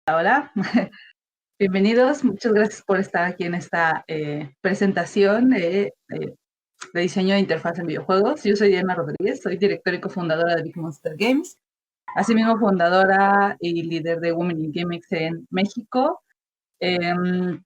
Hola, bienvenidos. Muchas gracias por estar aquí en esta presentación de diseño de interfaz en videojuegos. Yo soy Diana Rodríguez, soy directora y cofundadora de Big Monster Games, asimismo fundadora y líder de Women in GameX en México. El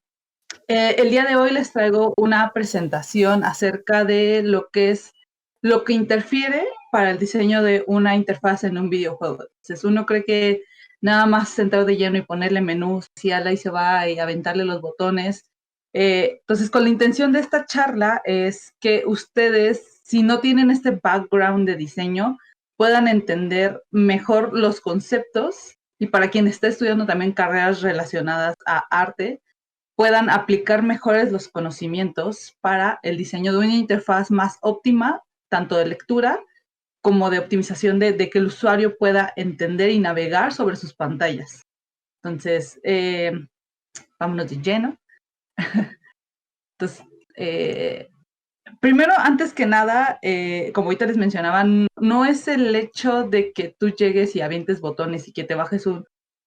día de hoy les traigo una presentación acerca de lo que interfiere para el diseño de una interfaz en un videojuego. Entonces, uno cree que nada más centrar de lleno y ponerle menús, y ala y se va y aventarle los botones. Entonces, con la intención de esta charla es que ustedes, si no tienen este background de diseño, puedan entender mejor los conceptos y para quien esté estudiando también carreras relacionadas a arte, puedan aplicar mejores los conocimientos para el diseño de una interfaz más óptima, tanto de lectura como de optimización de que el usuario pueda entender y navegar sobre sus pantallas. Entonces, vámonos de lleno. Entonces, primero, antes que nada, como ahorita les mencionaba, no es el hecho de que tú llegues y avientes botones y que te bajes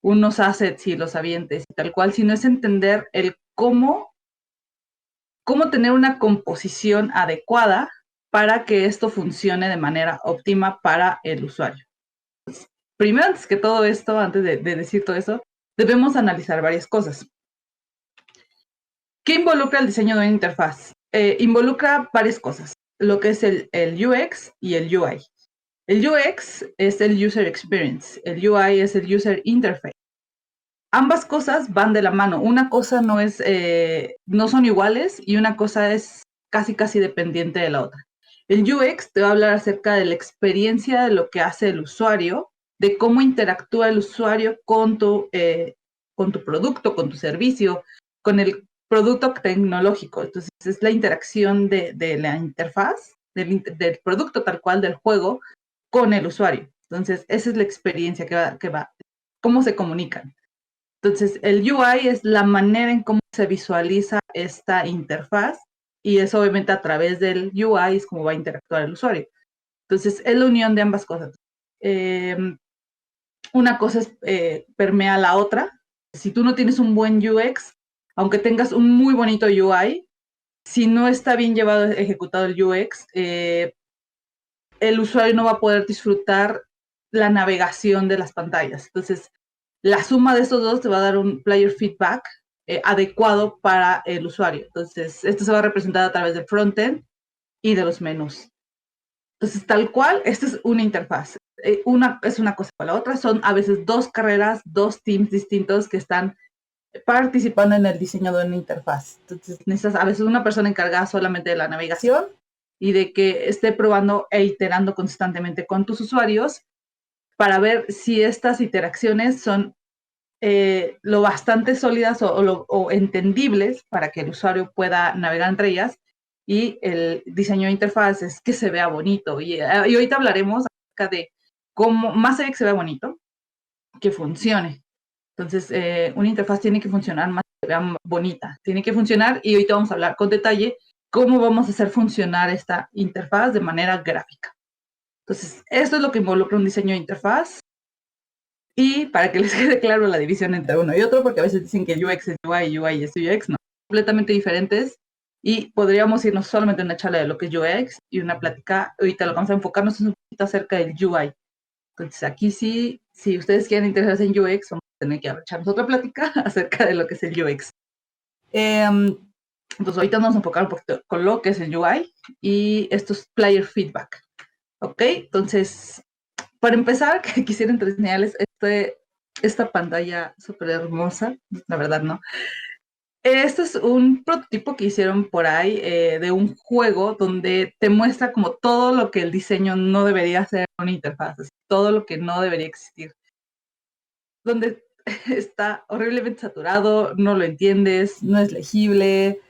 unos assets y los avientes y tal cual, sino es entender el cómo tener una composición adecuada para que esto funcione de manera óptima para el usuario. Primero, antes que todo esto, antes de decir todo eso, debemos analizar varias cosas. ¿Qué involucra el diseño de una interfaz? Involucra varias cosas, lo que es el UX y el UI. El UX es el User Experience, el UI es el User Interface. Ambas cosas van de la mano. Una cosa no son iguales y una cosa es casi dependiente de la otra. El UX te va a hablar acerca de la experiencia de lo que hace el usuario, de cómo interactúa el usuario con tu producto, con tu servicio, con el producto tecnológico. Entonces, es la interacción de la interfaz, del producto tal cual, del juego, con el usuario. Entonces, esa es la experiencia que va, cómo se comunican. Entonces, el UI es la manera en cómo se visualiza esta interfaz y eso obviamente a través del UI es como va a interactuar el usuario. Entonces, es la unión de ambas cosas. Una cosa permea a la otra. Si tú no tienes un buen UX, aunque tengas un muy bonito UI, si no está bien llevado, ejecutado el UX, el usuario no va a poder disfrutar la navegación de las pantallas. Entonces, la suma de estos dos te va a dar un player feedback adecuado para el usuario. Entonces, esto se va a representar a través del frontend y de los menús. Entonces, tal cual, esta es una interfaz. Una es una cosa para la otra. Son a veces dos carreras, dos teams distintos que están participando en el diseño de una interfaz. Entonces, necesitas a veces una persona encargada solamente de la navegación y de que esté probando e iterando constantemente con tus usuarios para ver si estas interacciones son lo bastante sólidas o entendibles para que el usuario pueda navegar entre ellas, y el diseño de interfaz es que se vea bonito. Y ahorita hablaremos acerca de cómo, más allá de que se vea bonito, que funcione. Entonces, una interfaz tiene que funcionar más que se vea bonita, tiene que funcionar, y ahorita vamos a hablar con detalle cómo vamos a hacer funcionar esta interfaz de manera gráfica. Entonces, esto es lo que involucra un diseño de interfaz. Y para que les quede claro la división entre uno y otro, porque a veces dicen que UX es UI y UI es UX, no, completamente diferentes. Y podríamos irnos solamente a una charla de lo que es UX y una plática, ahorita lo vamos a enfocarnos un poquito acerca del UI. Entonces aquí sí, si ustedes quieren interesarse en UX, vamos a tener que echarnos otra plática acerca de lo que es el UX. Entonces ahorita nos vamos a enfocar un poquito con lo que es el UI y estos player feedback. ¿Ok? Entonces, para empezar, quisiera enseñarles esta pantalla súper hermosa, la verdad, ¿no? Este es un prototipo que hicieron por ahí de un juego donde te muestra como todo lo que el diseño no debería ser en una interfaz, todo lo que no debería existir. Donde está horriblemente saturado, no lo entiendes, no es legible,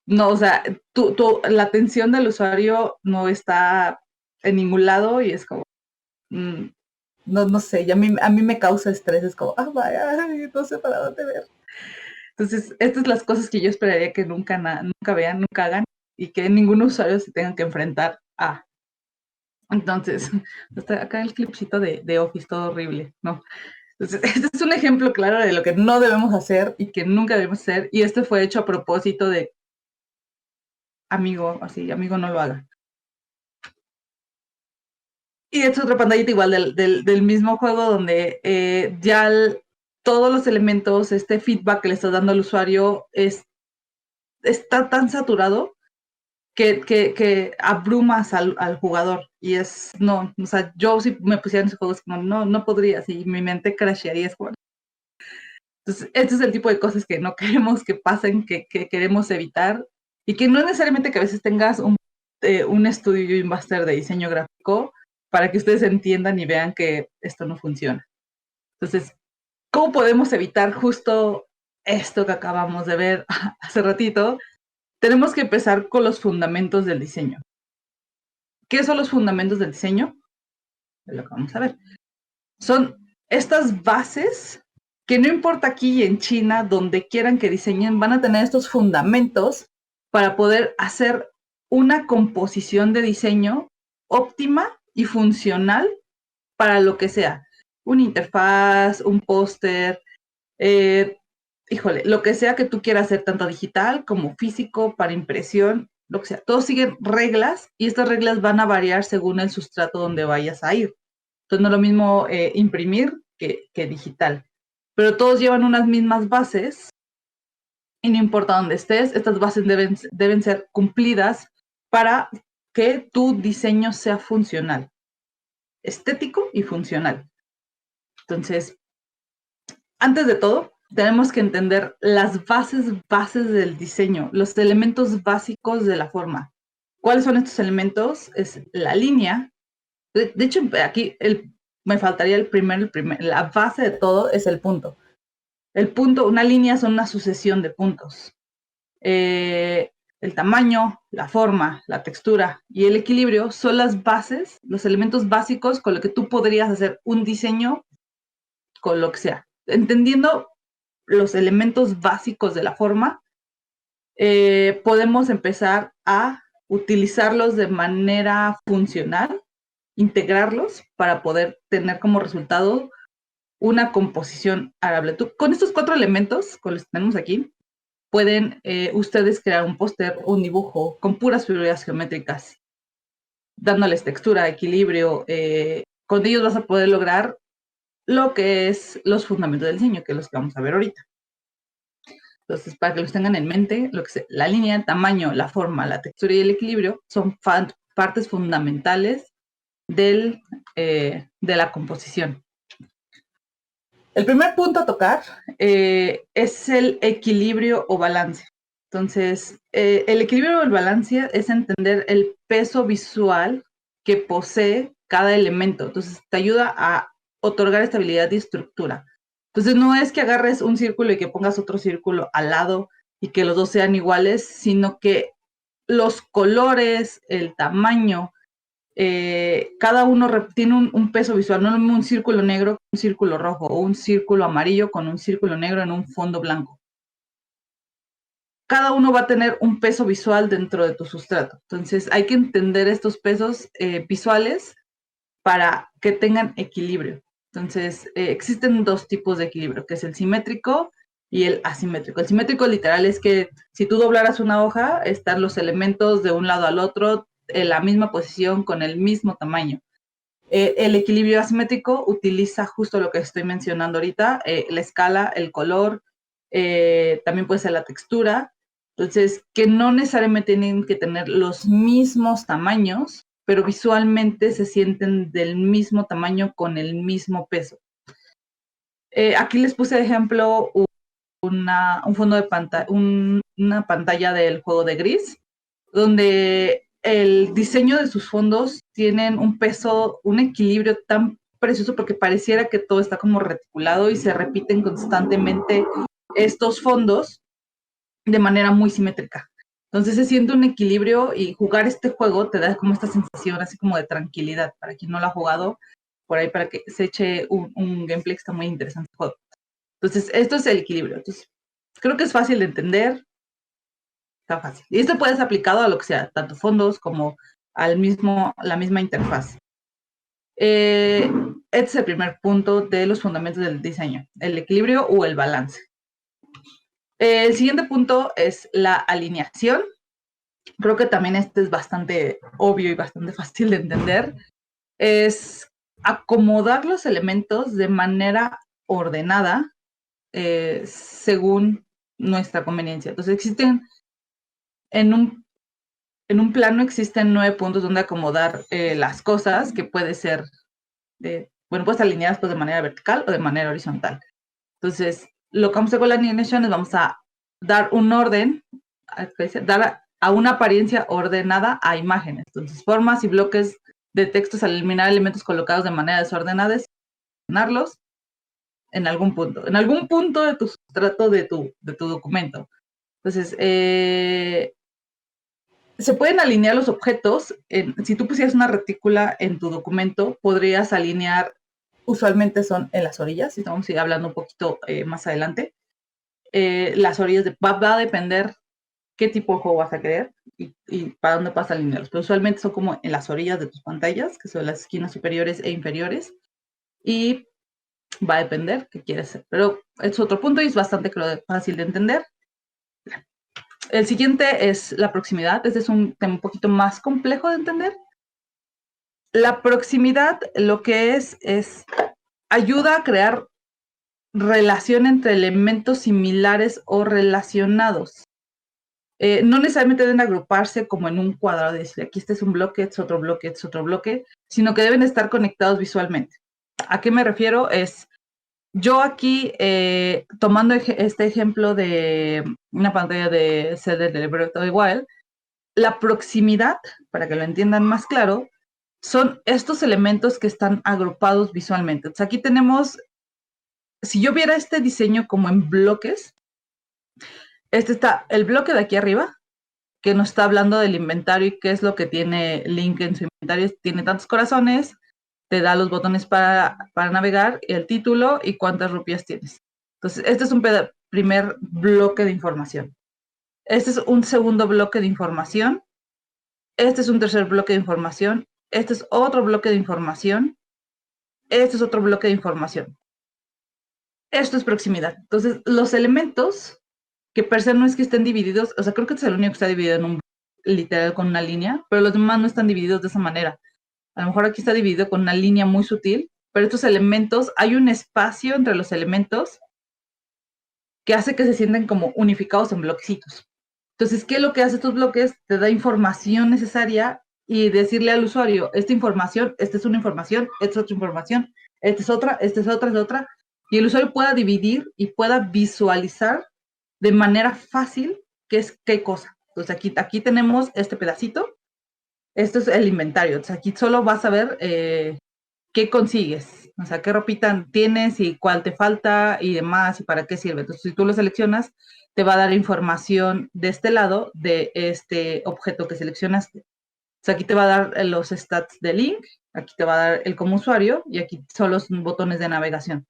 no, o sea, la atención del usuario no está en ningún lado y es como... no sé, y a mí me causa estrés, es como, vaya, no sé para dónde ver. Entonces, estas son las cosas que yo esperaría que nunca vean, nunca hagan, y que ningún usuario se tenga que enfrentar a. Entonces, hasta acá el clipcito de Office, todo horrible, ¿no? Entonces, este es un ejemplo claro de lo que no debemos hacer y que nunca debemos hacer. Y este fue hecho a propósito de, amigo, así, amigo, no lo haga. Y esta es otra pantallita igual del mismo juego donde ya todos los elementos, este feedback que le estás dando al usuario está tan saturado que abrumas al jugador. Y no, o sea, yo si me pusiera en ese juego, es como, no podría, así, mi mente crashearía. Entonces, este es el tipo de cosas que no queremos que pasen, que queremos evitar, y que no es necesariamente que a veces tengas un estudio y un máster de diseño gráfico para que ustedes entiendan y vean que esto no funciona. Entonces, ¿cómo podemos evitar justo esto que acabamos de ver hace ratito? Tenemos que empezar con los fundamentos del diseño. ¿Qué son los fundamentos del diseño? Es lo que vamos a ver. Son estas bases que no importa aquí en China, donde quieran que diseñen, van a tener estos fundamentos para poder hacer una composición de diseño óptima y funcional para lo que sea. Una interfaz, un póster, híjole, lo que sea que tú quieras hacer, tanto digital como físico, para impresión, lo que sea. Todos siguen reglas y estas reglas van a variar según el sustrato donde vayas a ir. Entonces no es lo mismo imprimir que digital. Pero todos llevan unas mismas bases y no importa dónde estés, estas bases deben ser cumplidas para que tu diseño sea funcional, estético y funcional. Entonces, antes de todo, tenemos que entender las bases del diseño, los elementos básicos de la forma. ¿Cuáles son estos elementos? Es la línea. De hecho, aquí me faltaría la base de todo es el punto. El punto, una línea son una sucesión de puntos. El tamaño, la forma, la textura y el equilibrio son las bases, los elementos básicos con los que tú podrías hacer un diseño con lo que sea. Entendiendo los elementos básicos de la forma, podemos empezar a utilizarlos de manera funcional, integrarlos para poder tener como resultado una composición arable. Con estos 4 elementos, con los que tenemos aquí, pueden ustedes crear un póster o un dibujo con puras figuras geométricas, dándoles textura, equilibrio. Con ellos vas a poder lograr lo que es los fundamentos del diseño, que es los que vamos a ver ahorita. Entonces, para que los tengan en mente, la línea, el tamaño, la forma, la textura y el equilibrio son partes fundamentales de la composición. El primer punto a tocar es el equilibrio o balance. Entonces, el equilibrio o el balance es entender el peso visual que posee cada elemento. Entonces, te ayuda a otorgar estabilidad y estructura. Entonces, no es que agarres un círculo y que pongas otro círculo al lado y que los dos sean iguales, sino que los colores, el tamaño, cada uno tiene un peso visual, no es lo mismo un círculo negro con un círculo rojo o un círculo amarillo con un círculo negro en un fondo blanco. Cada uno va a tener un peso visual dentro de tu sustrato. Entonces hay que entender estos pesos visuales para que tengan equilibrio. Entonces existen 2 tipos de equilibrio, que es el simétrico y el asimétrico. El simétrico literal es que si tú doblaras una hoja, están los elementos de un lado al otro en la misma posición con el mismo tamaño. El equilibrio asimétrico utiliza justo lo que estoy mencionando ahorita, la escala, el color, también puede ser la textura. Entonces, que no necesariamente tienen que tener los mismos tamaños, pero visualmente se sienten del mismo tamaño con el mismo peso. Aquí les puse de ejemplo un fondo de pantalla, una pantalla del juego de Gris, donde el diseño de sus fondos tienen un peso, un equilibrio tan precioso porque pareciera que todo está como reticulado y se repiten constantemente estos fondos de manera muy simétrica. Entonces se siente un equilibrio y jugar este juego te da como esta sensación así como de tranquilidad. Para quien no lo ha jugado, por ahí para que se eche un gameplay que está muy interesante el juego. Entonces, esto es el equilibrio. Entonces, creo que es fácil de entender. Está fácil. Y esto puede ser aplicado a lo que sea, tanto fondos como la misma interfaz. Este es el primer punto de los fundamentos del diseño, el equilibrio o el balance. El siguiente punto es la alineación. Creo que también este es bastante obvio y bastante fácil de entender. Es acomodar los elementos de manera ordenada según nuestra conveniencia. Entonces existen, en un plano existen 9 puntos donde acomodar las cosas, que puede ser, puedes alinearlas pues, de manera vertical o de manera horizontal. Entonces, lo que vamos a hacer con la alineación es vamos a dar un orden, dar a una apariencia ordenada a imágenes. Entonces, formas y bloques de textos al eliminar elementos colocados de manera desordenada, ordenarlos en algún punto de tu sustrato de tu documento. Entonces, se pueden alinear los objetos. Si tú pusieras una retícula en tu documento, podrías alinear, usualmente son en las orillas, y vamos a ir hablando un poquito más adelante. Las orillas va a depender qué tipo de juego vas a querer y para dónde vas a alinearlos. Pero usualmente son como en las orillas de tus pantallas, que son las esquinas superiores e inferiores. Y va a depender qué quieres hacer. Pero es otro punto y es bastante fácil de entender. El siguiente es la proximidad. Este es un tema un poquito más complejo de entender. La proximidad lo que es ayuda a crear relación entre elementos similares o relacionados. No necesariamente deben agruparse como en un cuadrado, decir aquí este es un bloque, este es otro bloque, este es otro bloque, sino que deben estar conectados visualmente. ¿A qué me refiero? Yo aquí, tomando este ejemplo de una pantalla de Zelda de Breath of the Wild, la proximidad, para que lo entiendan más claro, son estos elementos que están agrupados visualmente. Entonces aquí tenemos, si yo viera este diseño como en bloques, este está el bloque de aquí arriba, que nos está hablando del inventario y qué es lo que tiene Link en su inventario. Tiene tantos corazones, te da los botones para navegar, el título y cuántas rupias tienes. Entonces, este es un primer bloque de información. Este es un segundo bloque de información. Este es un tercer bloque de información. Este es otro bloque de información. Este es otro bloque de información. Esto es proximidad. Entonces, los elementos que per se no es que estén divididos, o sea, creo que este es el único que está dividido en un literal con una línea, pero los demás no están divididos de esa manera. A lo mejor aquí está dividido con una línea muy sutil, pero estos elementos, hay un espacio entre los elementos que hace que se sienten como unificados en bloquecitos. Entonces, ¿qué es lo que hace estos bloques? Te da información necesaria y decirle al usuario, esta información, esta es una información, esta es otra información, esta es otra, esta es otra, esta es otra, y el usuario pueda dividir y pueda visualizar de manera fácil qué es qué cosa. Entonces, aquí tenemos este pedacito, esto es el inventario, entonces aquí solo vas a ver qué consigues, o sea, qué ropita tienes y cuál te falta y demás y para qué sirve. Entonces, si tú lo seleccionas, te va a dar información de este lado de este objeto que seleccionaste. O sea, aquí te va a dar los stats de Link, aquí te va a dar el como usuario y aquí son los botones de navegación.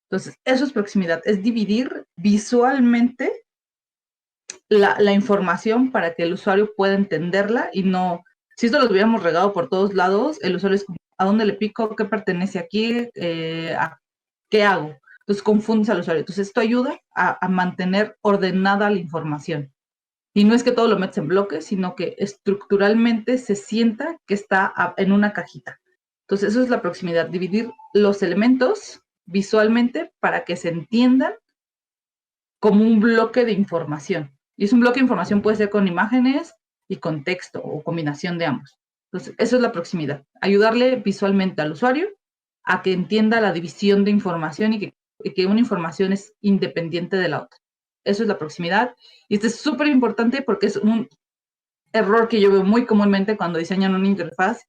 Entonces, eso es proximidad, es dividir visualmente la información para que el usuario pueda entenderla y no, si esto lo hubiéramos regado por todos lados, el usuario es como, ¿a dónde le pico? ¿Qué pertenece aquí? ¿Qué hago? Entonces confundes al usuario. Entonces esto ayuda a mantener ordenada la información. Y no es que todo lo metes en bloques, sino que estructuralmente se sienta que está en una cajita. Entonces eso es la proximidad, dividir los elementos visualmente para que se entiendan como un bloque de información. Y es un bloque de información, puede ser con imágenes y con texto o combinación de ambos. Entonces, eso es la proximidad. Ayudarle visualmente al usuario a que entienda la división de información y que una información es independiente de la otra. Eso es la proximidad. Y esto es súper importante porque es un error que yo veo muy comúnmente cuando diseñan una interfaz,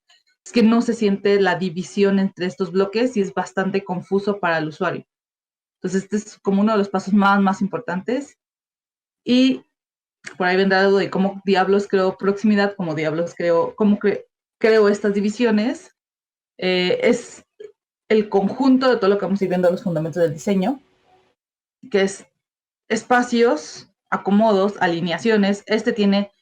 es que no se siente la división entre estos bloques y es bastante confuso para el usuario. Entonces, este es como uno de los pasos más importantes. Y por ahí vendrá algo de cómo diablos creo proximidad, cómo diablos creo estas divisiones. Es el conjunto de todo lo que vamos a ir viendo los fundamentos del diseño, que es espacios, acomodos, alineaciones. Este tiene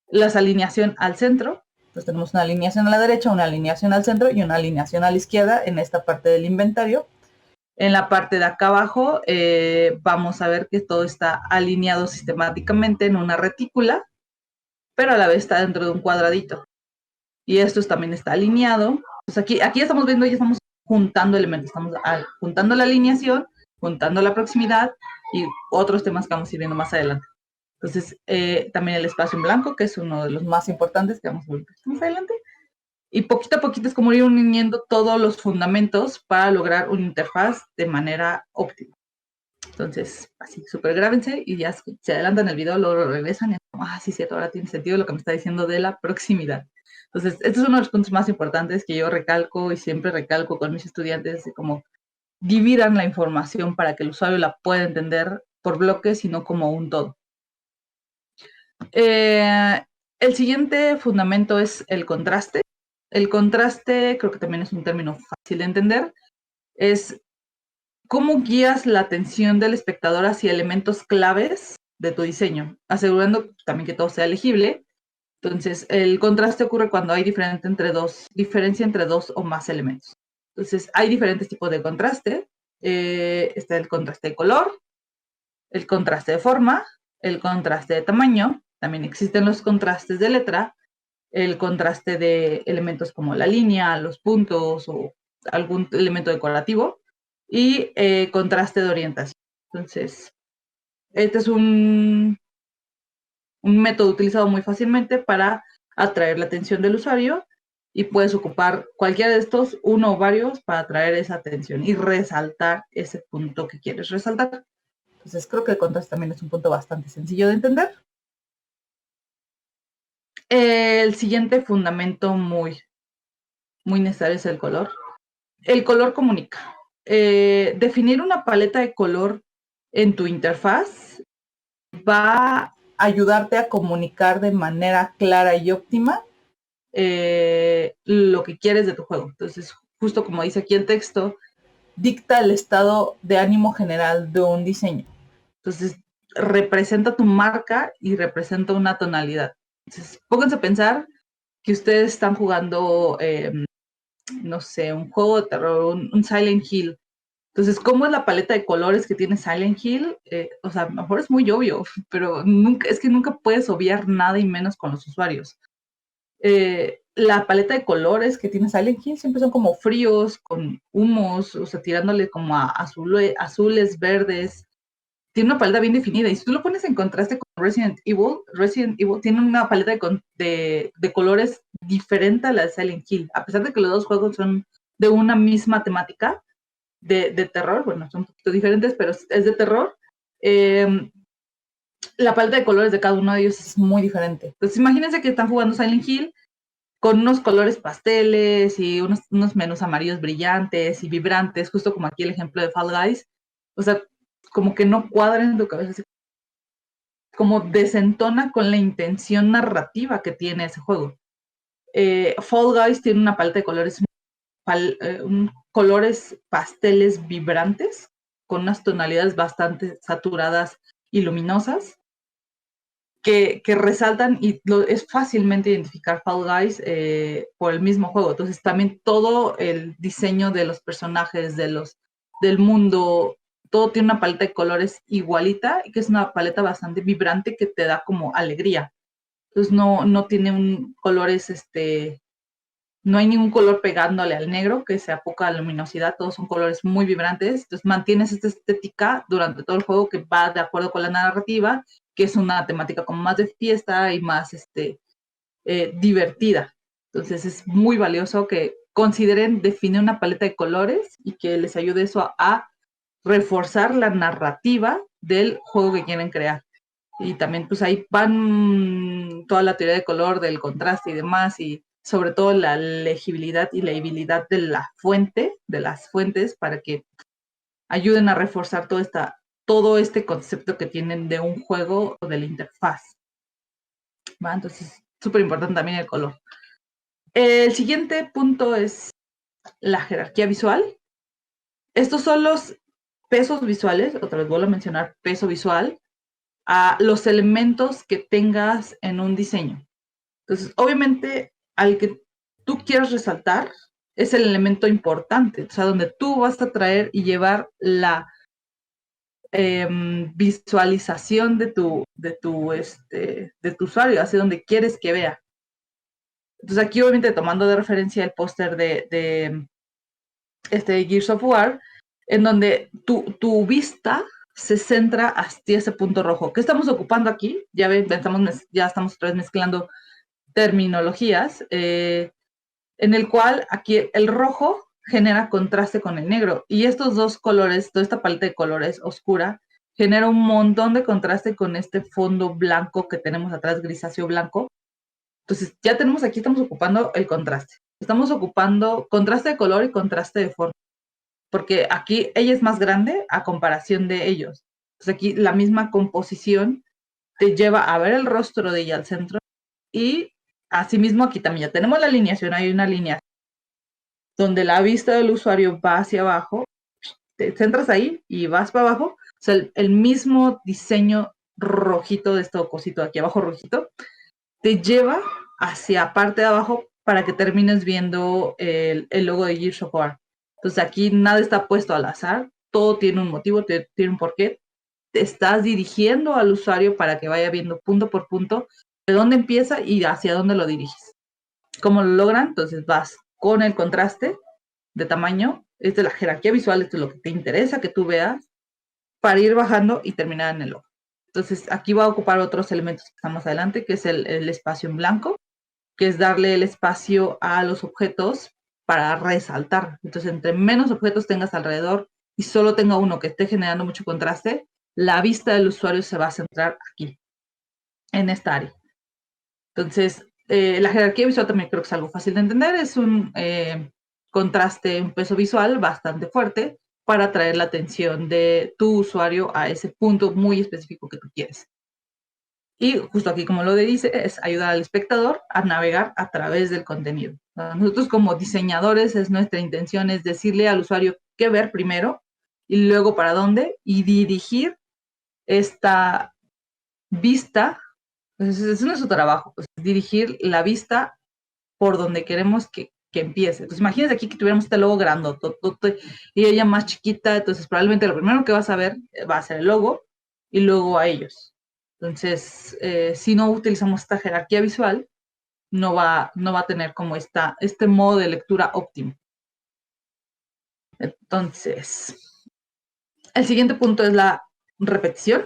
la alineación al centro, Entonces tenemos una alineación a la derecha, una alineación al centro y una alineación a la izquierda en esta parte del inventario. En la parte de acá abajo vamos a ver que todo está alineado sistemáticamente en una retícula, pero a la vez está dentro de un cuadradito. Y esto también está alineado. Pues aquí estamos viendo, ya estamos juntando elementos, estamos juntando la alineación, juntando la proximidad y otros temas que vamos a ir viendo más adelante. Entonces, también el espacio en blanco, que es uno de los más importantes que vamos a ver más adelante. Y poquito a poquito es como ir uniendo todos los fundamentos para lograr una interfaz de manera óptima. Entonces, así, súper grábense y ya se adelantan el video, luego lo regresan y es como, sí, cierto, ahora tiene sentido lo que me está diciendo de la proximidad. Entonces, este es uno de los puntos más importantes que yo recalco y siempre recalco con mis estudiantes, de cómo dividan la información para que el usuario la pueda entender por bloques y no como un todo. El siguiente fundamento es el contraste. El contraste, creo que también es un término fácil de entender, es cómo guías la atención del espectador hacia elementos claves de tu diseño, asegurando también que todo sea legible. Entonces, el contraste ocurre cuando hay diferencia entre dos o más elementos. Entonces, hay diferentes tipos de contraste. Está el contraste de color, el contraste de forma, el contraste de tamaño. También existen los contrastes de letra, el contraste de elementos como la línea, los puntos o algún elemento decorativo y contraste de orientación. Entonces, este es un método utilizado muy fácilmente para atraer la atención del usuario y puedes ocupar cualquiera de estos, uno o varios, para atraer esa atención y resaltar ese punto que quieres resaltar. Entonces, creo que el contraste también es un punto bastante sencillo de entender. El siguiente fundamento muy necesario es el color. El color comunica. Definir una paleta de color en tu interfaz va a ayudarte a comunicar de manera clara y óptima lo que quieres de tu juego. Entonces, justo como dice aquí el texto, dicta el estado de ánimo general de un diseño. Entonces, representa tu marca y representa una tonalidad. Entonces, pónganse a pensar que ustedes están jugando, no sé, un juego de terror, un Silent Hill. Entonces, ¿cómo es la paleta de colores que tiene Silent Hill? O sea, a lo mejor es muy obvio, pero es que nunca puedes obviar nada y menos con los usuarios. La paleta de colores que tiene Silent Hill siempre son como fríos, con humos, o sea, tirándole como a azules, verdes. Tiene una paleta bien definida. Y si tú lo pones en contraste con Resident Evil tiene una paleta de colores diferente a la de Silent Hill. A pesar de que los dos juegos son de una misma temática de terror, bueno, son un poquito diferentes, pero es de terror. La paleta de colores de cada uno de ellos es muy diferente. Entonces, imagínense que están jugando Silent Hill con unos colores pasteles y unos menús amarillos brillantes y vibrantes, justo como aquí el ejemplo de Fall Guys. O sea, como que no cuadra en tu cabeza, como desentona con la intención narrativa que tiene ese juego. Fall Guys tiene una paleta de colores, colores pasteles vibrantes, con unas tonalidades bastante saturadas y luminosas, que resaltan y es fácilmente identificar Fall Guys por el mismo juego. Entonces también todo el diseño de los personajes, del mundo, todo tiene una paleta de colores igualita, y que es una paleta bastante vibrante que te da como alegría. Entonces no tiene colores, no hay ningún color pegándole al negro, que sea poca luminosidad, todos son colores muy vibrantes. Entonces mantienes esta estética durante todo el juego que va de acuerdo con la narrativa, que es una temática como más de fiesta y más divertida. Entonces es muy valioso que consideren definir una paleta de colores y que les ayude eso a reforzar la narrativa del juego que quieren crear. Y también pues ahí van toda la teoría de color, del contraste y demás, y sobre todo la legibilidad y legibilidad de la fuente, de las fuentes, para que ayuden a reforzar todo este concepto que tienen de un juego o de la interfaz. ¿Va? Entonces, súper importante también el color. El siguiente punto es la jerarquía visual. Estos son los pesos visuales, otra vez vuelvo a mencionar peso visual, a los elementos que tengas en un diseño. Entonces, obviamente, al que tú quieres resaltar es el elemento importante, o sea, donde tú vas a traer y llevar la visualización de tu usuario, hacia donde quieres que vea. Entonces aquí obviamente tomando de referencia el póster de Gears of War, en donde tu vista se centra hacia ese punto rojo. ¿Qué estamos ocupando aquí? Ya ven, ya estamos otra vez mezclando terminologías, en el cual aquí el rojo genera contraste con el negro. Y estos dos colores, toda esta paleta de colores oscura, genera un montón de contraste con este fondo blanco que tenemos atrás, grisáceo blanco. Entonces, ya tenemos aquí, estamos ocupando el contraste. Estamos ocupando contraste de color y contraste de forma. Porque aquí ella es más grande a comparación de ellos. Entonces, aquí la misma composición te lleva a ver el rostro de ella al centro. Y asimismo, aquí también ya tenemos la alineación. Hay una línea donde la vista del usuario va hacia abajo, te centras ahí y vas para abajo, o sea, el mismo diseño rojito de este cosito aquí abajo rojito, te lleva hacia parte de abajo para que termines viendo el logo de Gears of War. Entonces aquí nada está puesto al azar, todo tiene un motivo, tiene un porqué. Te estás dirigiendo al usuario para que vaya viendo punto por punto de dónde empieza y hacia dónde lo diriges. ¿Cómo lo logran? Entonces vas con el contraste de tamaño, esta es la jerarquía visual, esto es lo que te interesa que tú veas, para ir bajando y terminar en el logo. Entonces aquí va a ocupar otros elementos que están más adelante, que es el espacio en blanco, que es darle el espacio a los objetos para resaltar. Entonces, entre menos objetos tengas alrededor y solo tenga uno que esté generando mucho contraste, la vista del usuario se va a centrar aquí, en esta área. Entonces, la jerarquía visual también creo que es algo fácil de entender, es un contraste, un peso visual bastante fuerte para atraer la atención de tu usuario a ese punto muy específico que tú quieres. Y justo aquí, como lo dice, es ayudar al espectador a navegar a través del contenido. Nosotros como diseñadores, es nuestra intención es decirle al usuario qué ver primero y luego para dónde y dirigir esta vista. Pues es nuestro trabajo, pues, dirigir la vista por donde queremos que empiece. Entonces, imagínense aquí que tuviéramos este logo grandototote y ella más chiquita, entonces probablemente lo primero que vas a ver va a ser el logo y luego a ellos. Entonces, si no utilizamos esta jerarquía visual, no va a tener como este modo de lectura óptimo. Entonces, el siguiente punto es la repetición.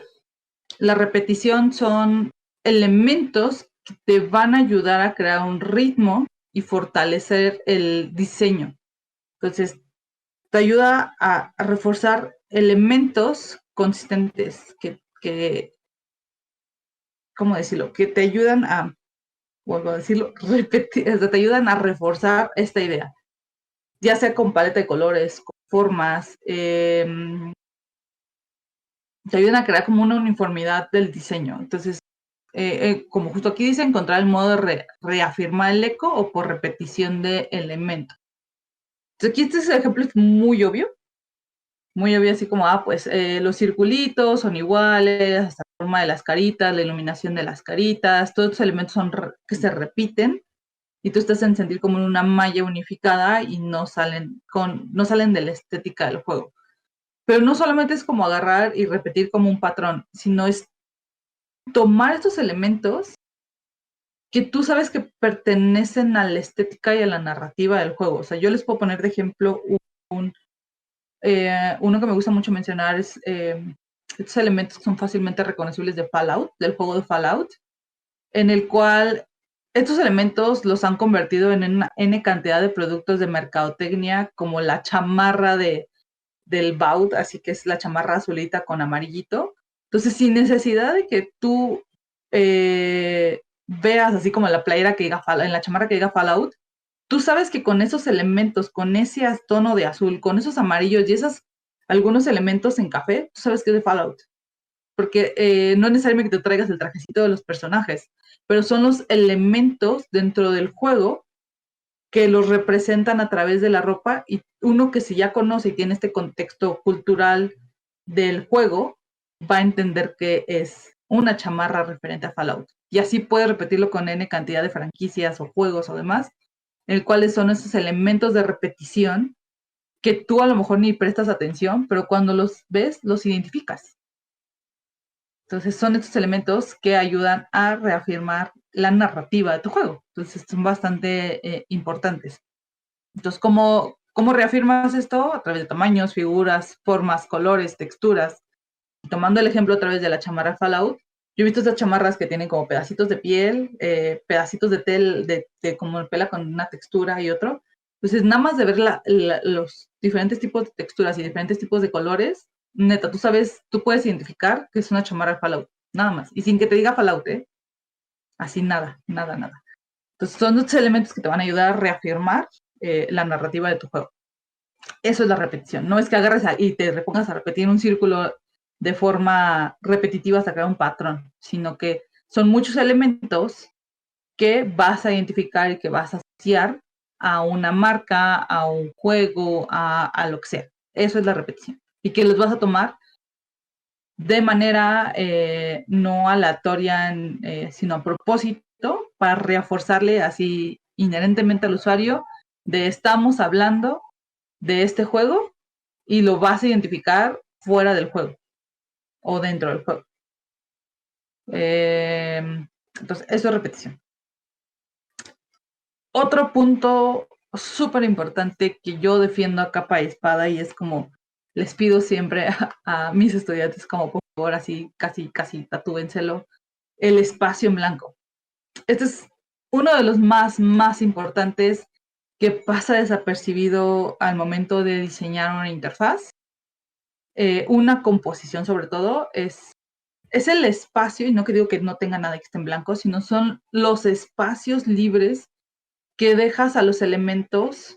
La repetición son elementos que te van a ayudar a crear un ritmo y fortalecer el diseño. Entonces, te ayuda a reforzar elementos consistentes ¿cómo decirlo? Que te ayudan a, vuelvo a decirlo, repetir, te ayudan a reforzar esta idea, ya sea con paleta de colores, con formas, te ayudan a crear como una uniformidad del diseño. Entonces, como justo aquí dice, encontrar el modo de reafirmar el eco o por repetición de elementos. Entonces, aquí este ejemplo es muy obvio, así como, pues los circulitos son iguales, hasta la forma de las caritas, la iluminación de las caritas, todos estos elementos son que se repiten y tú estás en sentir como en una malla unificada y no salen de la estética del juego. Pero no solamente es como agarrar y repetir como un patrón, sino es tomar estos elementos que tú sabes que pertenecen a la estética y a la narrativa del juego. O sea, yo les puedo poner de ejemplo uno que me gusta mucho mencionar es estos elementos que son fácilmente reconocibles de Fallout, del juego de Fallout, en el cual estos elementos los han convertido en una N cantidad de productos de mercadotecnia, como la chamarra del Vault, así que es la chamarra azulita con amarillito. Entonces, sin necesidad de que tú veas así como la playera que diga Fallout, en la chamarra que diga Fallout, tú sabes que con esos elementos, con ese tono de azul, con esos amarillos y esos algunos elementos en café, tú sabes que es de Fallout. Porque no es necesariamente que te traigas el trajecito de los personajes, pero son los elementos dentro del juego que los representan a través de la ropa y uno que si ya conoce y tiene este contexto cultural del juego, va a entender que es una chamarra referente a Fallout. Y así puedes repetirlo con N cantidad de franquicias o juegos o demás, el cuales son esos elementos de repetición que tú a lo mejor ni prestas atención, pero cuando los ves, los identificas. Entonces son estos elementos que ayudan a reafirmar la narrativa de tu juego. Entonces son bastante importantes. Entonces, ¿cómo reafirmas esto? A través de tamaños, figuras, formas, colores, texturas. Tomando el ejemplo a través de la chamarra Fallout, yo he visto estas chamarras que tienen como pedacitos de piel, pedacitos de tel, de como pela con una textura y otro. Entonces, nada más de ver los diferentes tipos de texturas y diferentes tipos de colores, neta, tú sabes, tú puedes identificar que es una chamarra Fallout, nada más. Y sin que te diga Fallout, así nada, nada, nada. Entonces, son dos elementos que te van a ayudar a reafirmar la narrativa de tu juego. Eso es la repetición. No es que agarres y te repongas a repetir un círculo de forma repetitiva hasta crear un patrón, sino que son muchos elementos que vas a identificar y que vas a asociar a una marca, a un juego, a lo que sea. Eso es la repetición. Y que los vas a tomar de manera no aleatoria, sino a propósito, para reforzarle así inherentemente al usuario de estamos hablando de este juego y lo vas a identificar fuera del juego o dentro del juego. Entonces, eso es repetición. Otro punto súper importante que yo defiendo a capa y espada, y es como les pido siempre a mis estudiantes, como por favor, así casi tatúenselo, el espacio en blanco. Este es uno de los más importantes que pasa desapercibido al momento de diseñar una interfaz. Una composición sobre todo es el espacio, y no que digo que no tenga nada que esté en blanco, sino son los espacios libres que dejas a los elementos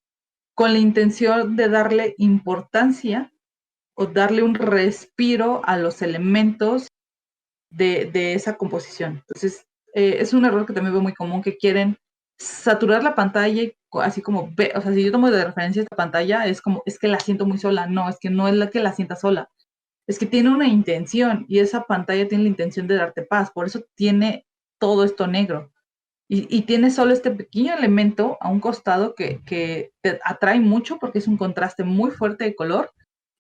con la intención de darle importancia o darle un respiro a los elementos de esa composición. Entonces, es un error que también veo muy común, que quieren saturar la pantalla, así como, o sea, si yo tomo de referencia esta pantalla, es como, es que la siento muy sola. No, es que no es la que la sienta sola. Es que tiene una intención, y esa pantalla tiene la intención de darte paz. Por eso tiene todo esto negro. Y tiene solo este pequeño elemento a un costado que te atrae mucho porque es un contraste muy fuerte de color.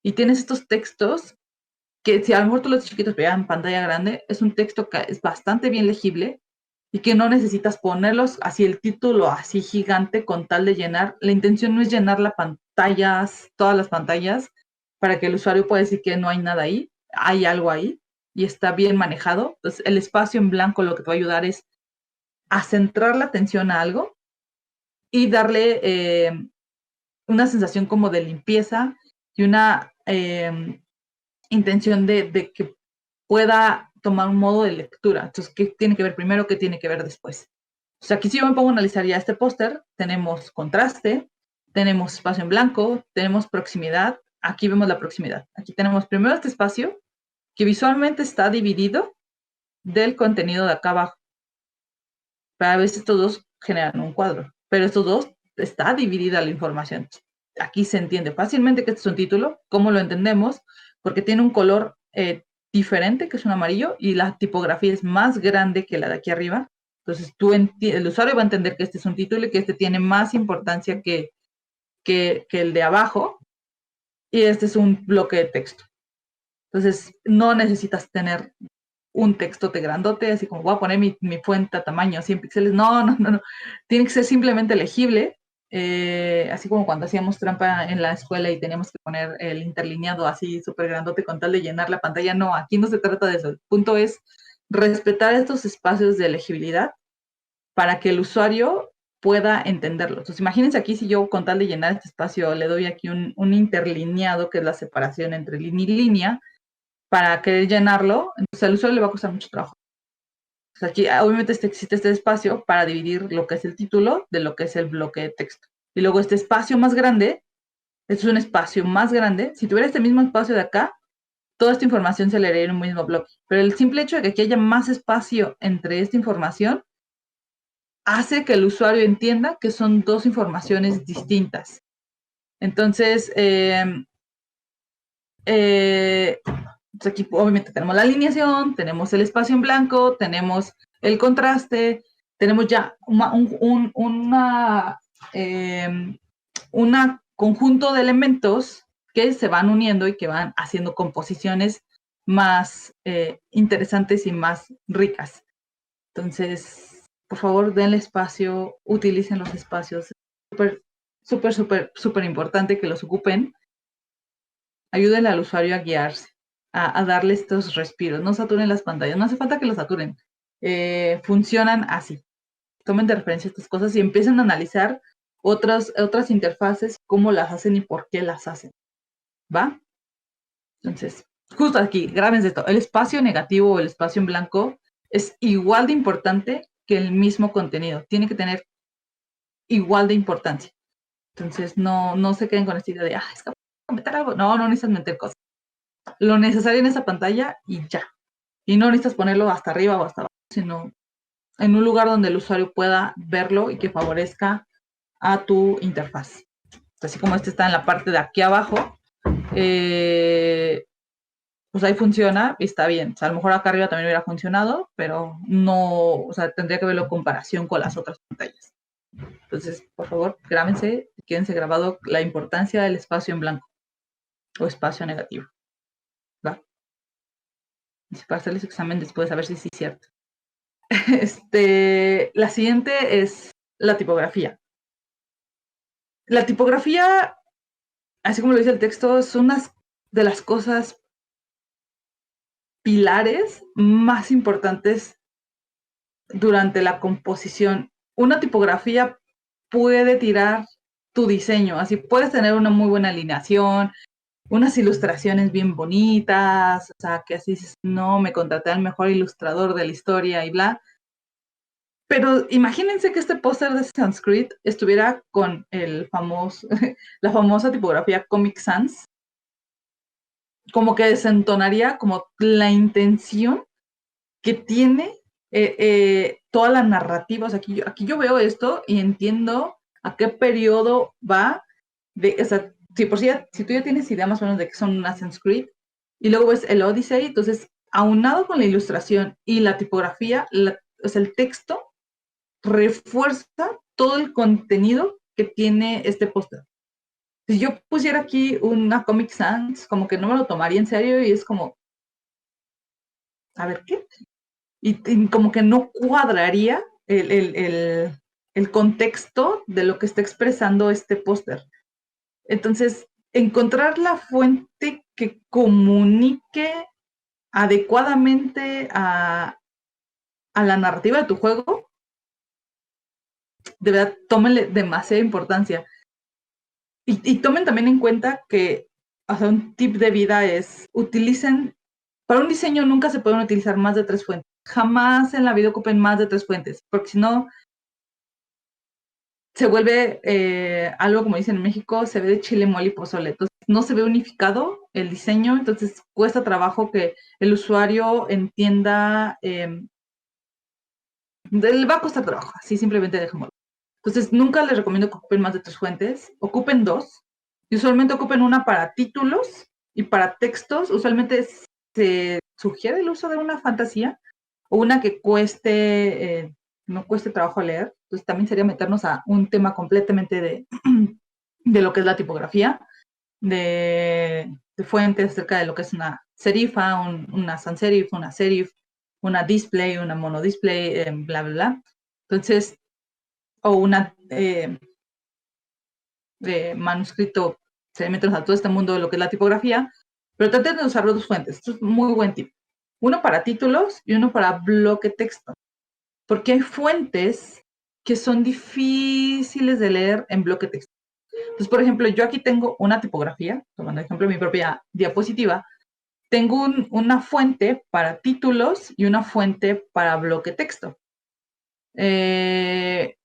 Y tienes estos textos que, si a lo mejor tú los chiquitos vean en pantalla grande, es un texto que es bastante bien legible y que no necesitas ponerlos así el título así gigante con tal de llenar. La intención no es llenar la pantallas, todas las pantallas, para que el usuario pueda decir que no hay nada ahí. Hay algo ahí y está bien manejado. Entonces, el espacio en blanco lo que te va a ayudar es a centrar la atención a algo y darle una sensación como de limpieza y una intención de que pueda tomar un modo de lectura. Entonces, ¿qué tiene que ver primero? ¿Qué tiene que ver después? O sea, aquí si yo me pongo a analizar ya este póster, tenemos contraste, tenemos espacio en blanco, tenemos proximidad. Aquí vemos la proximidad. Aquí tenemos primero este espacio que visualmente está dividido del contenido de acá abajo. Pero a veces estos dos generan un cuadro, pero estos dos está dividida la información. Aquí se entiende fácilmente que este es un título. ¿Cómo lo entendemos? Porque tiene un color diferente, que es un amarillo, y la tipografía es más grande que la de aquí arriba. Entonces el usuario va a entender que este es un título y que este tiene más importancia que el de abajo, y este es un bloque de texto. Entonces no necesitas tener un textote grandote, así como voy a poner mi fuente a tamaño 100 píxeles. No. Tiene que ser simplemente legible, así como cuando hacíamos trampa en la escuela y teníamos que poner el interlineado así súper grandote con tal de llenar la pantalla. No, aquí no se trata de eso. El punto es respetar estos espacios de legibilidad para que el usuario pueda entenderlo. Entonces, imagínense aquí si yo con tal de llenar este espacio le doy aquí un interlineado, que es la separación entre línea y línea, para querer llenarlo, entonces al usuario le va a costar mucho trabajo. O sea, aquí obviamente existe este espacio para dividir lo que es el título de lo que es el bloque de texto. Y luego este espacio más grande, este es un espacio más grande. Si tuviera este mismo espacio de acá, toda esta información se leería en un mismo bloque. Pero el simple hecho de que aquí haya más espacio entre esta información hace que el usuario entienda que son dos informaciones distintas. Entonces, Entonces aquí obviamente tenemos la alineación, tenemos el espacio en blanco, tenemos el contraste, tenemos ya una conjunto de elementos que se van uniendo y que van haciendo composiciones más interesantes y más ricas. Entonces, por favor, denle espacio, utilicen los espacios. Súper, súper, súper, súper importante que los ocupen. Ayuden al usuario a guiarse, a darle estos respiros. No saturen las pantallas, no hace falta que los saturen. Funcionan así. Tomen de referencia estas cosas y empiecen a analizar otras interfaces, cómo las hacen y por qué las hacen. ¿Va? Entonces, justo aquí, grábense esto. El espacio negativo o el espacio en blanco es igual de importante que el mismo contenido. Tiene que tener igual de importancia. Entonces, no se queden con esta idea de, es que voy a meter algo. No necesitas meter cosas. Lo necesario en esa pantalla y ya. Y no necesitas ponerlo hasta arriba o hasta abajo, sino en un lugar donde el usuario pueda verlo y que favorezca a tu interfaz. Así como este está en la parte de aquí abajo, pues ahí funciona y está bien. O sea, a lo mejor acá arriba también hubiera funcionado, pero no, o sea, tendría que verlo en comparación con las otras pantallas. Entonces, por favor, grábense, quédense grabado la importancia del espacio en blanco o espacio negativo. ¿Va? Y para hacerles examen después, a ver si sí es cierto. La siguiente es la tipografía. La tipografía, así como lo dice el texto, es una de las cosas pilares más importantes durante la composición. Una tipografía puede tirar tu diseño, así puedes tener una muy buena alineación, unas ilustraciones bien bonitas, o sea, que así dices, no, me contraté al mejor ilustrador de la historia y bla. Pero imagínense que este póster de Sanskrit estuviera con la famosa tipografía Comic Sans, como que desentonaría como la intención que tiene toda la narrativa. O sea, aquí yo veo esto y entiendo a qué periodo va, o sea, si tú ya tienes idea más o menos de que son una Sanskrit, y luego ves el Odyssey, entonces, aunado con la ilustración y la tipografía, o sea, el texto refuerza todo el contenido que tiene este póster. Si yo pusiera aquí una Comic Sans, como que no me lo tomaría en serio y es como, a ver, ¿qué? Y como que no cuadraría el contexto de lo que está expresando este póster. Entonces, encontrar la fuente que comunique adecuadamente a la narrativa de tu juego, de verdad, tómenle demasiada importancia. Y tomen también en cuenta que, o sea, un tip de vida es, para un diseño nunca se pueden utilizar más de 3 fuentes. Jamás en la vida ocupen más de 3 fuentes, porque si no, se vuelve algo, como dicen en México, se ve de chile, mole y pozole. Entonces, no se ve unificado el diseño, entonces cuesta trabajo que el usuario entienda, le va a costar trabajo, así simplemente dejémoslo. Entonces, nunca les recomiendo que ocupen más de 3 fuentes, ocupen 2, y usualmente ocupen una para títulos y para textos. Usualmente se sugiere el uso de una fantasía o una que no cueste trabajo leer. Entonces, también sería meternos a un tema completamente de lo que es la tipografía, de fuentes acerca de lo que es una serifa, una sans serif, una serif, una display, una monodisplay, bla, bla, bla. Entonces, o una manuscrito, se meten a todo este mundo de lo que es la tipografía, pero traten de usar las 2 fuentes. Esto es muy buen tip. Uno para títulos y uno para bloque texto. Porque hay fuentes que son difíciles de leer en bloque texto. Entonces, por ejemplo, yo aquí tengo una tipografía, tomando ejemplo mi propia diapositiva, tengo una fuente para títulos y una fuente para bloque texto. Hay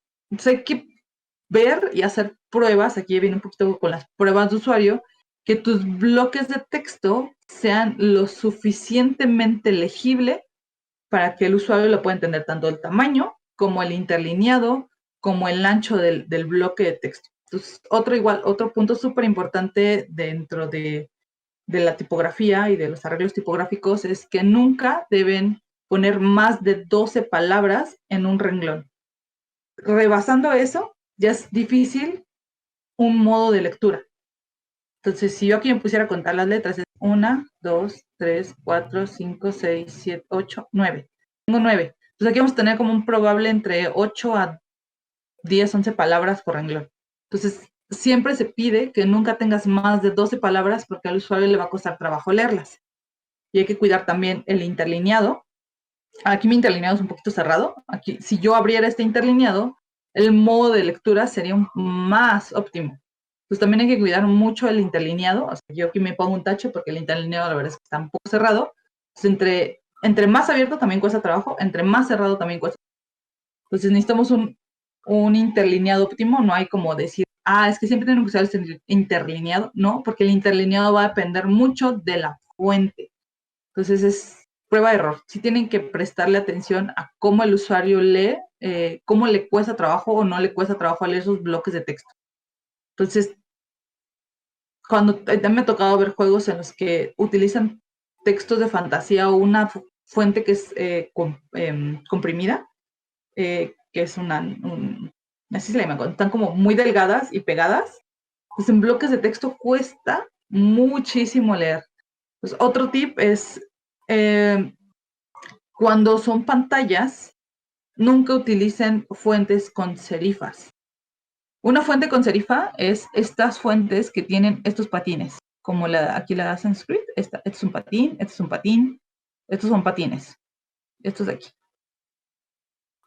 que ver y hacer pruebas, aquí viene un poquito con las pruebas de usuario, que tus bloques de texto sean lo suficientemente legible para que el usuario lo pueda entender tanto el tamaño como el interlineado, como el ancho del bloque de texto. Entonces, otro punto súper importante dentro de de la tipografía y de los arreglos tipográficos es que nunca deben poner más de 12 palabras en un renglón. Rebasando eso, ya es difícil un modo de lectura. Entonces, si yo aquí me pusiera a contar las letras, es 1, 2, 3, 4, 5, 6, 7, 8, 9. Tengo 9. Entonces aquí vamos a tener como un probable entre 8 a 10, 11 palabras por renglón. Entonces, siempre se pide que nunca tengas más de 12 palabras porque al usuario le va a costar trabajo leerlas. Y hay que cuidar también el interlineado. Aquí mi interlineado es un poquito cerrado. Aquí, si yo abriera este interlineado, el modo de lectura sería más óptimo. Pues también hay que cuidar mucho el interlineado. O sea, yo aquí me pongo un tacho porque el interlineado la verdad es que está un poco cerrado. Entonces, entre más abierto también cuesta trabajo, entre más cerrado también cuesta. Entonces necesitamos un interlineado óptimo. No hay como decir, es que siempre tengo que usar este interlineado. No, porque el interlineado va a depender mucho de la fuente. Entonces es prueba de error. Sí tienen que prestarle atención a cómo el usuario lee, cómo le cuesta trabajo o no le cuesta trabajo leer esos bloques de texto. Entonces, cuando me ha tocado ver juegos en los que utilizan textos de fantasía o una fuente que es comprimida, que es así se le llama, están como muy delgadas y pegadas, pues en bloques de texto cuesta muchísimo leer. Pues otro tip es cuando son pantallas, nunca utilicen fuentes con serifas. Una fuente con serifa es estas fuentes que tienen estos patines, como aquí la Sanskrit, este es un patín, este es un patín, estos son patines, estos de aquí.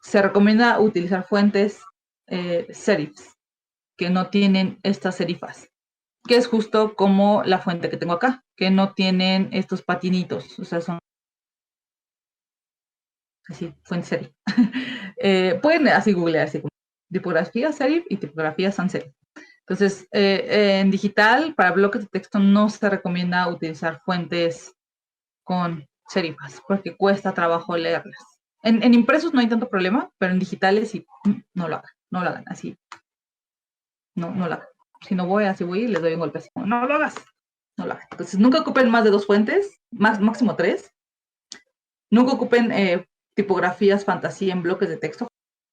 Se recomienda utilizar fuentes serifs, que no tienen estas serifas, que es justo como la fuente que tengo acá, que no tienen estos patinitos, o sea, son así, fuente serif. Pueden así googlear, así como tipografía serif y tipografía sans serif. Entonces, en digital, para bloques de texto no se recomienda utilizar fuentes con serifas, porque cuesta trabajo leerlas. En impresos no hay tanto problema, pero en digitales sí, no lo hagan, así, no lo hagan. Si no voy, así voy y les doy un golpe así, no lo hagas, no lo hagan. Entonces, nunca ocupen más de 2 fuentes, máximo 3. Nunca ocupen tipografías fantasía en bloques de texto.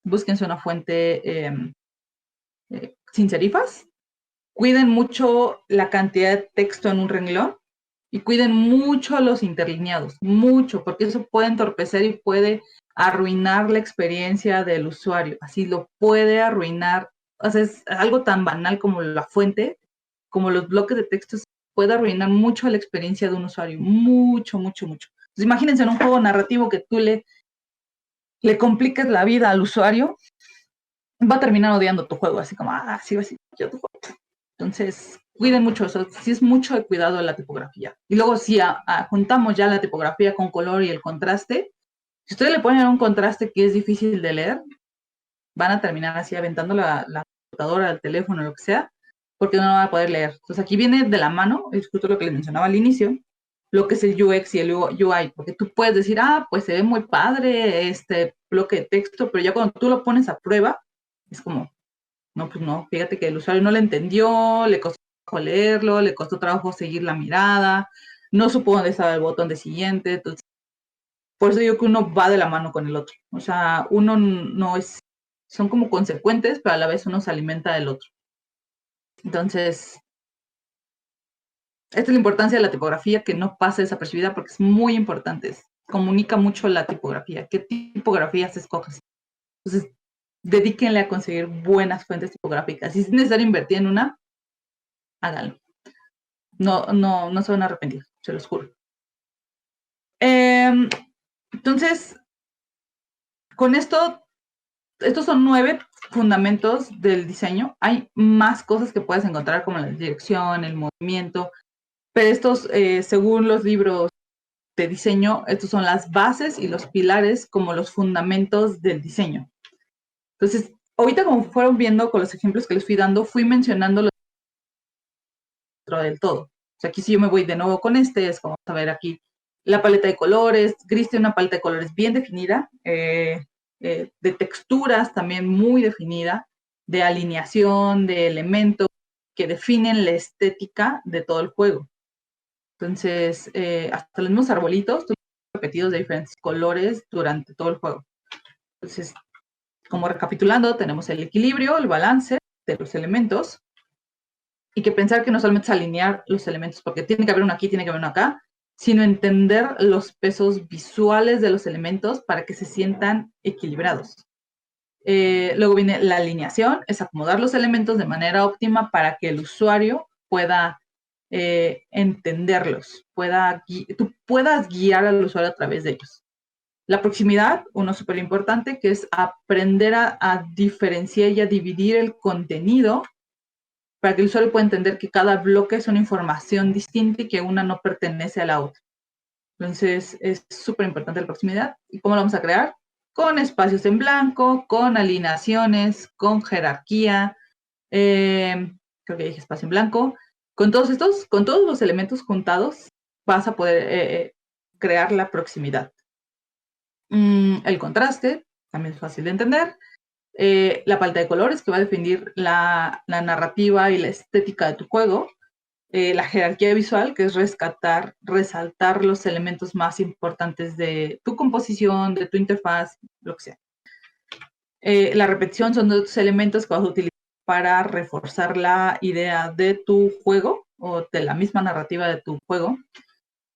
Búsquense una fuente sin serifas. Cuiden mucho la cantidad de texto en un renglón y cuiden mucho los interlineados, mucho, porque eso puede entorpecer y puede arruinar la experiencia del usuario. Así lo puede arruinar. O sea, es algo tan banal como la fuente, como los bloques de texto, puede arruinar mucho la experiencia de un usuario. Mucho, mucho, mucho. Entonces, imagínense en un juego narrativo que tú le compliques la vida al usuario, va a terminar odiando tu juego, así como, sí, va a ser yo tu juego. Entonces, cuiden mucho eso, sí es mucho de cuidado de la tipografía. Y luego, si juntamos ya la tipografía con color y el contraste, si ustedes le ponen un contraste que es difícil de leer, van a terminar así aventando la computadora, el teléfono, lo que sea, porque no van a poder leer. Entonces, aquí viene de la mano, es justo lo que les mencionaba al inicio, lo que es el UX y el UI, porque tú puedes decir, pues se ve muy padre este bloque de texto, pero ya cuando tú lo pones a prueba, es como, no, pues no, fíjate que el usuario no le entendió, le costó trabajo leerlo, le costó trabajo seguir la mirada, no supo dónde estaba el botón de siguiente, entonces, por eso digo que uno va de la mano con el otro, o sea, uno no es, son como consecuentes, pero a la vez uno se alimenta del otro. Entonces, esta es la importancia de la tipografía, que no pase desapercibida porque es muy importante, comunica mucho la tipografía, qué tipografías escoges. Entonces, dedíquenle a conseguir buenas fuentes tipográficas. Si es necesario invertir en una, háganlo. No se van a arrepentir, se los juro. Entonces, con estos son 9 fundamentos del diseño. Hay más cosas que puedes encontrar como la dirección, el movimiento, pero estos, según los libros de diseño, estos son las bases y los pilares como los fundamentos del diseño. Entonces, ahorita como fueron viendo con los ejemplos que les fui dando, fui mencionando del todo. O sea, aquí si yo me voy de nuevo con es como a ver aquí la paleta de colores. Gris tiene una paleta de colores bien definida, de texturas también muy definida, de alineación, de elementos que definen la estética de todo el juego. Entonces, hasta los mismos arbolitos, tú repetidos de diferentes colores durante todo el juego. Entonces, como recapitulando, tenemos el equilibrio, el balance de los elementos, y que pensar que no solamente es alinear los elementos, porque tiene que haber uno aquí, tiene que haber uno acá, sino entender los pesos visuales de los elementos para que se sientan equilibrados. Luego viene la alineación, es acomodar los elementos de manera óptima para que el usuario pueda entenderlos, tú puedas guiar al usuario a través de ellos. La proximidad, uno súper importante, que es aprender a diferenciar y a dividir el contenido para que el usuario pueda entender que cada bloque es una información distinta y que una no pertenece a la otra. Entonces, es súper importante la proximidad. ¿Y cómo lo vamos a crear? Con espacios en blanco, con alineaciones, con jerarquía, creo que dije espacio en blanco. Con todos los elementos juntados, vas a poder crear la proximidad. El contraste, también es fácil de entender. La paleta de colores, que va a definir la narrativa y la estética de tu juego. La jerarquía visual, que es resaltar los elementos más importantes de tu composición, de tu interfaz, lo que sea. La repetición son dos elementos que vas a utilizar para reforzar la idea de tu juego o de la misma narrativa de tu juego.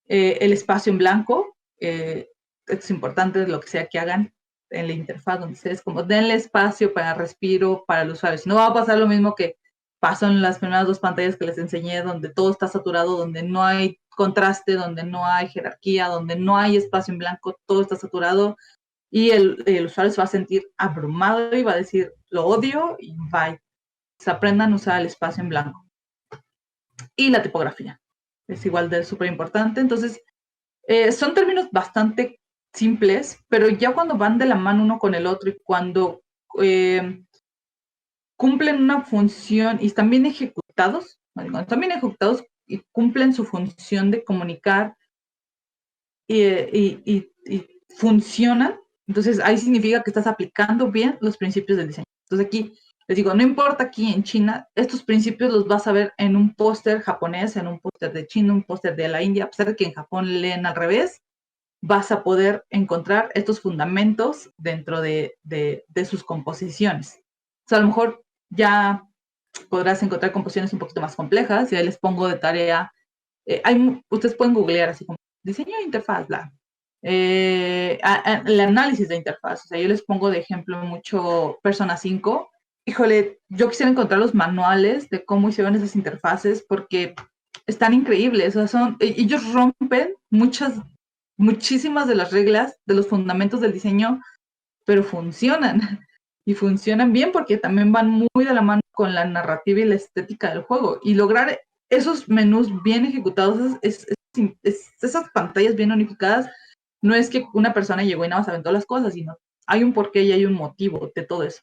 El espacio en blanco, es importante lo que sea que hagan en la interfaz, donde ustedes como denle espacio para respiro para el usuario. Si no va a pasar lo mismo que pasó en las primeras dos pantallas que les enseñé, donde todo está saturado, donde no hay contraste, donde no hay jerarquía, donde no hay espacio en blanco, todo está saturado y el usuario se va a sentir abrumado y va a decir, lo odio y bye. Se aprendan a usar el espacio en blanco. Y la tipografía. Es igual de súper importante. Entonces, son términos bastante simples, pero ya cuando van de la mano uno con el otro y cuando cumplen una función y están bien ejecutados, cuando están bien ejecutados y cumplen su función de comunicar y funcionan, entonces ahí significa que estás aplicando bien los principios del diseño. Entonces aquí les digo, no importa aquí en China, estos principios los vas a ver en un póster japonés, en un póster de China, un póster de la India, a pesar de que en Japón leen al revés, vas a poder encontrar estos fundamentos dentro de sus composiciones. O sea, a lo mejor ya podrás encontrar composiciones un poquito más complejas y ahí les pongo de tarea. Ustedes pueden googlear así como diseño de interfaz, bla. El análisis de interfaz. O sea, yo les pongo de ejemplo mucho Persona 5. Híjole, yo quisiera encontrar los manuales de cómo hicieron esas interfaces porque están increíbles. O sea, ellos rompen muchísimas de las reglas, de los fundamentos del diseño, pero funcionan. Y funcionan bien porque también van muy de la mano con la narrativa y la estética del juego. Y lograr esos menús bien ejecutados, esas pantallas bien unificadas, no es que una persona llegó y nada más aventó las cosas, sino hay un porqué y hay un motivo de todo eso.